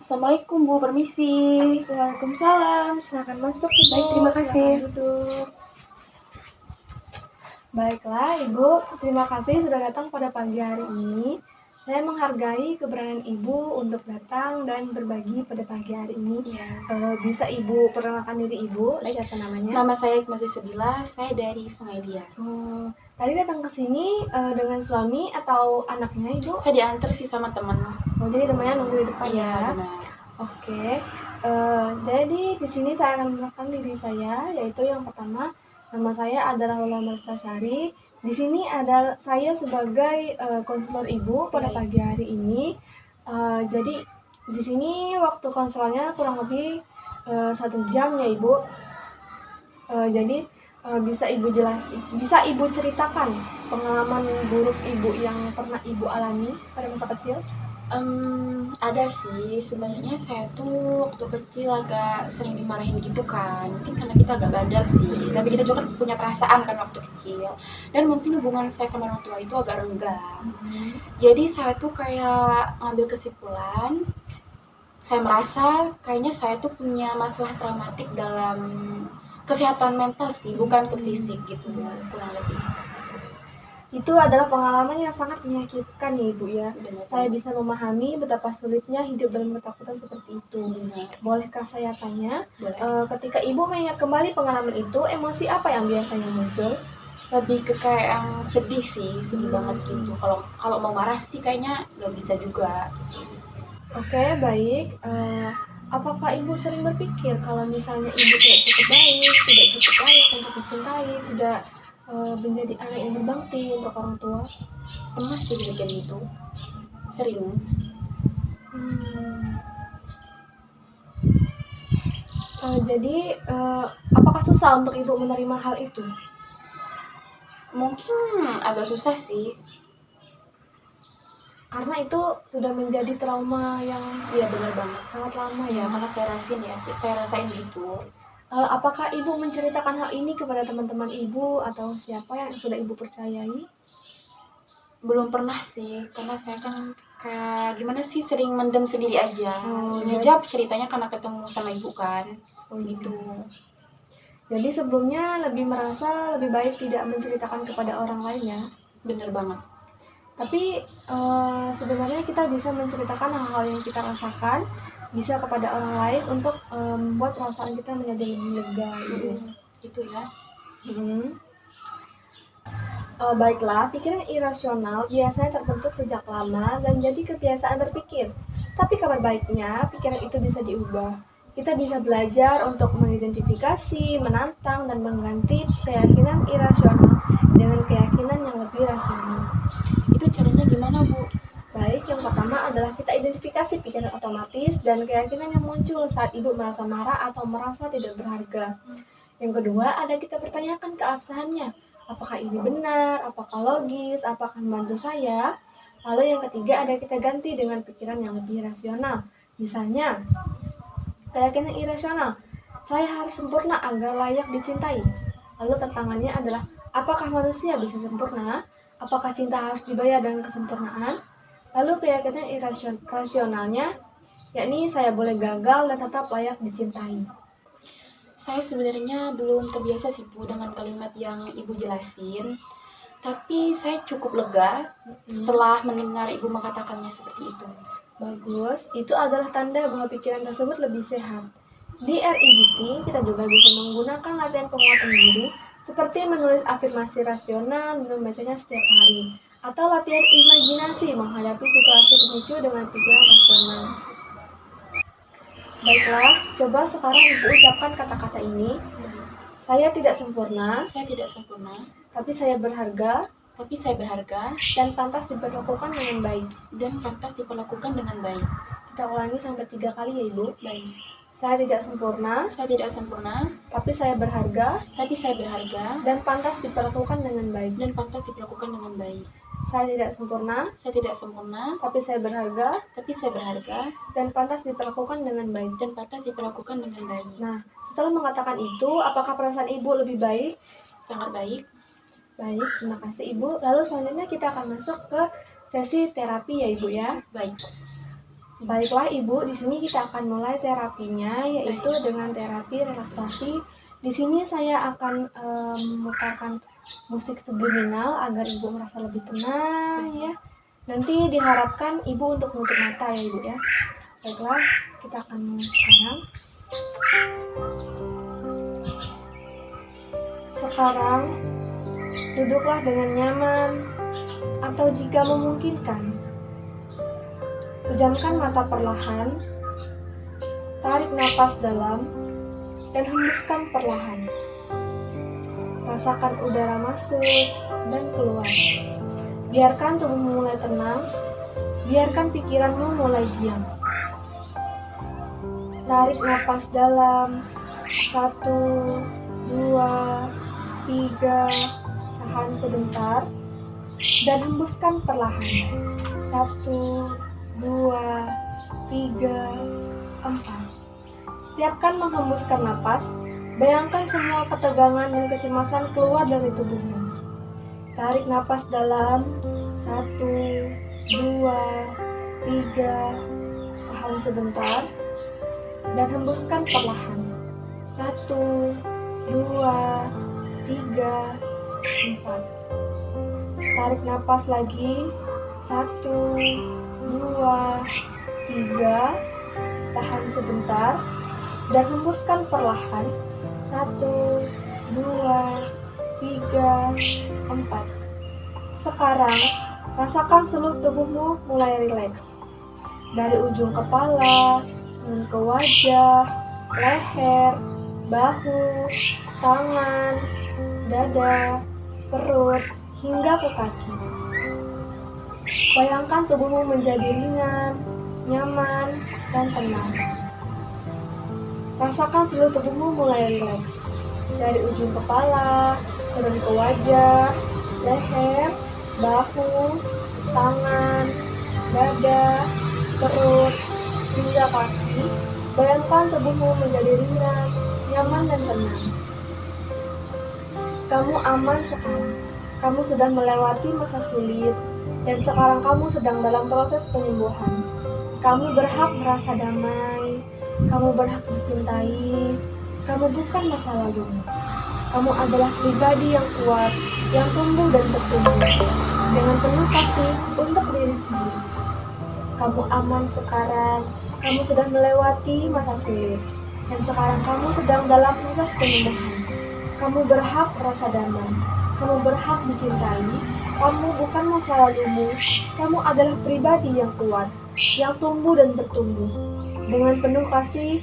Assalamualaikum Bu, permisi. Waalaikumsalam, silakan masuk Ibu. Baik, terima kasih. Silakan duduk. Baiklah Ibu, terima kasih sudah datang pada pagi hari ini. Saya menghargai keberanian Ibu untuk datang dan berbagi pada pagi hari ini. Iya. Bisa Ibu perkenalkan diri Ibu, siapa namanya? Nama saya Hikmah Susebila, saya dari Sungai Liat. Tadi datang ke sini dengan suami atau anaknya Ibu? Saya diantar sih sama teman. Jadi temannya nunggu di depan Iya, ya? benar. Oke, jadi di sini saya akan mengenalkan diri saya, yaitu yang pertama, nama saya adalah Lola Marsasari. Di sini ada saya sebagai konselor ibu pada Baik. pagi hari ini. Jadi di sini waktu konselornya kurang lebih 1 jam ya ibu. Jadi bisa ibu ceritakan pengalaman buruk ibu yang pernah ibu alami pada masa kecil? Ada sih, sebenarnya saya tuh waktu kecil agak sering dimarahin gitu kan. Mungkin karena kita agak bandel sih, tapi kita juga kan punya perasaan kan waktu kecil. Dan mungkin hubungan saya sama orang tua itu agak renggang. Jadi saya tuh kayak ngambil kesimpulan, saya merasa kayaknya saya tuh punya masalah traumatik dalam kesehatan mental sih, bukan ke fisik gitu, kurang lebih. Itu adalah pengalaman yang sangat menyakitkan ya Ibu ya. Benar. Saya bisa memahami betapa sulitnya hidup dalam ketakutan seperti itu. Benar. Bolehkah saya tanya, Boleh. ketika Ibu mengingat kembali pengalaman itu, emosi apa yang biasanya muncul? Lebih ke kayak yang sedih sih, sedih banget gitu. Kalau mau marah sih kayaknya nggak bisa juga. Oke, baik. Apakah Ibu sering berpikir kalau misalnya Ibu tidak cukup baik, tidak cukup layak untuk dicintai, tidak menjadi anak yang berbakti untuk orang tua? Pernah sih mikir gitu, sering. Jadi apakah susah untuk Ibu menerima hal itu? Mungkin agak susah sih. Karena itu sudah menjadi trauma yang Iya benar banget. sangat lama Ya ya. karena saya rasain gitu. Apakah Ibu menceritakan hal ini kepada teman-teman Ibu atau siapa yang sudah Ibu percayai? Belum pernah sih, karena saya kan kayak gimana sih sering mendem sendiri aja. jadi- Ngejawab ceritanya karena ketemu sama ibu kan. Gitu. Jadi sebelumnya lebih merasa lebih baik tidak menceritakan kepada orang lain ya. Bener banget. Tapi sebenarnya kita bisa menceritakan hal-hal yang kita rasakan bisa kepada orang lain untuk membuat perasaan kita menjadi lebih lega gitu. Gitu ya. Baiklah, pikiran irasional biasanya terbentuk sejak lama dan jadi kebiasaan berpikir. Tapi kabar baiknya, pikiran itu bisa diubah. Kita bisa belajar untuk mengidentifikasi, menantang, dan mengganti keyakinan irasional dengan keyakinan yang lebih rasional. Itu caranya gimana, Bu? Baik, yang pertama adalah kita identifikasi pikiran otomatis dan keyakinan yang muncul saat ibu merasa marah atau merasa tidak berharga. Yang kedua, ada kita pertanyakan keabsahannya. Apakah ini benar? Apakah logis? Apakah membantu saya? Lalu yang ketiga, ada kita ganti dengan pikiran yang lebih rasional. Misalnya, keyakinan irasional. Saya harus sempurna agar layak dicintai. Lalu tantangannya adalah, apakah manusia bisa sempurna? Apakah cinta harus dibayar dengan kesempurnaan? Lalu keyakinan irasionalnya, yakni saya boleh gagal dan tetap layak dicintai. Saya sebenarnya belum terbiasa sih Bu dengan kalimat yang Ibu jelasin. Tapi saya cukup lega setelah mendengar Ibu mengatakannya seperti itu. Bagus, itu adalah tanda bahwa pikiran tersebut lebih sehat. Di REBT, kita juga bisa menggunakan latihan penguatan diri seperti menulis afirmasi rasional dan membacanya setiap hari, atau latihan imajinasi menghadapi situasi pemicu dengan pikiran rasional. Baiklah, coba sekarang Ibu ucapkan kata-kata ini. Saya tidak sempurna, Saya tidak sempurna, tapi saya berharga dan pantas diperlakukan dengan baik. Kita ulangi sampai 3 kali ya Ibu. Baik. Saya tidak sempurna, tapi saya berharga dan pantas diperlakukan dengan baik. Saya tidak sempurna, tapi saya berharga dan pantas diperlakukan dengan baik. Nah, setelah mengatakan itu, apakah perasaan Ibu lebih baik? Sangat baik. Baik, terima kasih Ibu. Lalu selanjutnya kita akan masuk ke sesi terapi ya Ibu ya. Baik. Baiklah Ibu, di sini kita akan mulai terapinya, yaitu dengan terapi relaksasi. Di sini saya akan memutarkan musik subliminal agar Ibu merasa lebih tenang ya. Nanti diharapkan Ibu untuk menutup mata ya Ibu ya. Baiklah, kita akan mulai sekarang. Sekarang, duduklah dengan nyaman atau jika memungkinkan, pejamkan mata perlahan, tarik napas dalam, dan hembuskan perlahan. Rasakan udara masuk dan keluar. Biarkan tubuhmu mulai tenang, biarkan pikiranmu mulai diam. Tarik napas dalam, 1, 2, 3, tahan sebentar, dan hembuskan perlahan. 1, 2, 3, 4. Setiap kan menghembuskan napas, bayangkan semua ketegangan dan kecemasan keluar dari tubuhmu. Tarik napas dalam, 1, 2, 3, tahan sebentar, dan hembuskan perlahan. 1, 2, 3, 4. Tarik napas lagi, 1, 2, 3, tahan sebentar, dan hembuskan perlahan. 1, 2, 3, 4. Sekarang, rasakan seluruh tubuhmu mulai rileks. Dari ujung kepala, turun ke wajah, leher, bahu, tangan, dada, perut, hingga ke kaki. Bayangkan tubuhmu menjadi ringan, nyaman, dan tenang. Rasakan seluruh tubuhmu mulai rileks. Dari ujung kepala, turun ke wajah, leher, bahu, tangan, dada, perut, hingga kaki. Bayangkan tubuhmu menjadi ringan, nyaman, dan tenang. Kamu aman sekarang. Kamu sudah melewati masa sulit, dan sekarang kamu sedang dalam proses penyembuhan. Kamu berhak merasa damai, kamu berhak dicintai, kamu bukan masa lalumu. Kamu adalah pribadi yang kuat, yang tumbuh dan bertumbuh, dengan penuh kasih untuk diri sendiri. Kamu aman sekarang, kamu sudah melewati masa sulit, dan sekarang kamu sedang dalam proses penyembuhan. Kamu berhak merasa damai, kamu berhak dicintai, kamu bukan masa lalumu, kamu adalah pribadi yang kuat, yang tumbuh dan bertumbuh, dengan penuh kasih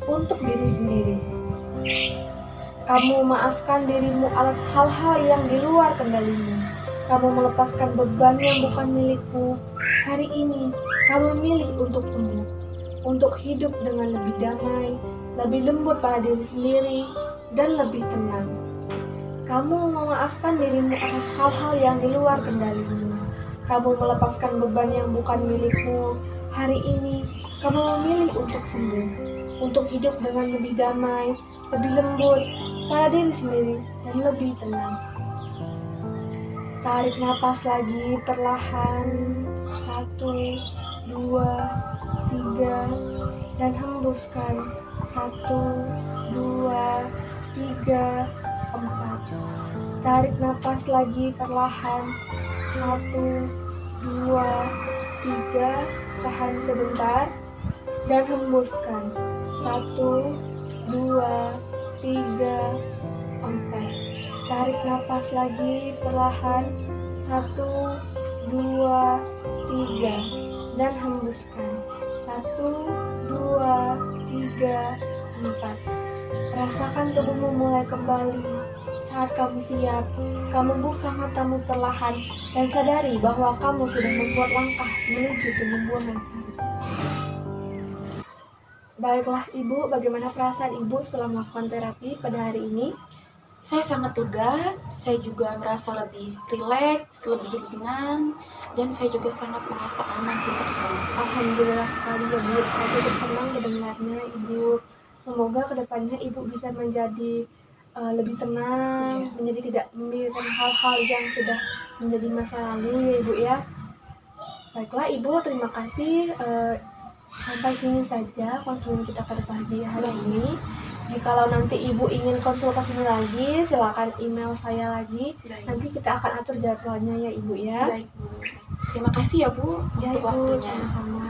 untuk diri sendiri. Kamu maafkan dirimu atas hal-hal yang di luar kendalimu. Kamu melepaskan beban yang bukan milikmu. Hari ini, kamu memilih untuk sembuh, untuk hidup dengan lebih damai, lebih lembut pada diri sendiri, dan lebih tenang. Kamu memaafkan dirimu atas hal-hal yang di luar kendalimu. Kamu melepaskan beban yang bukan milikmu. Hari ini, kamu memilih untuk sembuh, untuk hidup dengan lebih damai, lebih lembut pada diri sendiri, dan lebih tenang. Tarik napas lagi perlahan, 1, 2, 3, dan hembuskan, 1, 2, 3, 4. Tarik napas lagi perlahan, 1, 2, 3, tahan sebentar, dan hembuskan, 1, 2, 3, 4. Tarik napas lagi perlahan, 1, 2, 3, dan hembuskan, 1, 2, 3, 4. Rasakan tubuhmu mulai kembali. Saat kamu siap, kamu buka matamu perlahan dan sadari bahwa kamu sudah membuat langkah menuju penyembuhan. Baiklah Ibu, bagaimana perasaan Ibu setelah melakukan terapi pada hari ini? Saya sangat lega, saya juga merasa lebih rileks, lebih ringan, dan saya juga sangat merasa aman sesekarang. Alhamdulillah sekali ya Bu, saya cukup senang mendengarnya Ibu. Semoga kedepannya Ibu bisa menjadi lebih tenang, menjadi tidak memikirkan hal-hal yang sudah menjadi masa lalu ya Ibu ya. Baiklah Ibu, terima kasih Sampai sini saja konseling kita pada pagi hari Baik. ini. Jikalau nanti Ibu ingin konsul ke sini lagi, silakan email saya lagi. Baik. Nanti kita akan atur jadwalnya ya Ibu ya. Baik Bu. Terima kasih ya Bu Ya untuk Ibu, waktunya. sama-sama.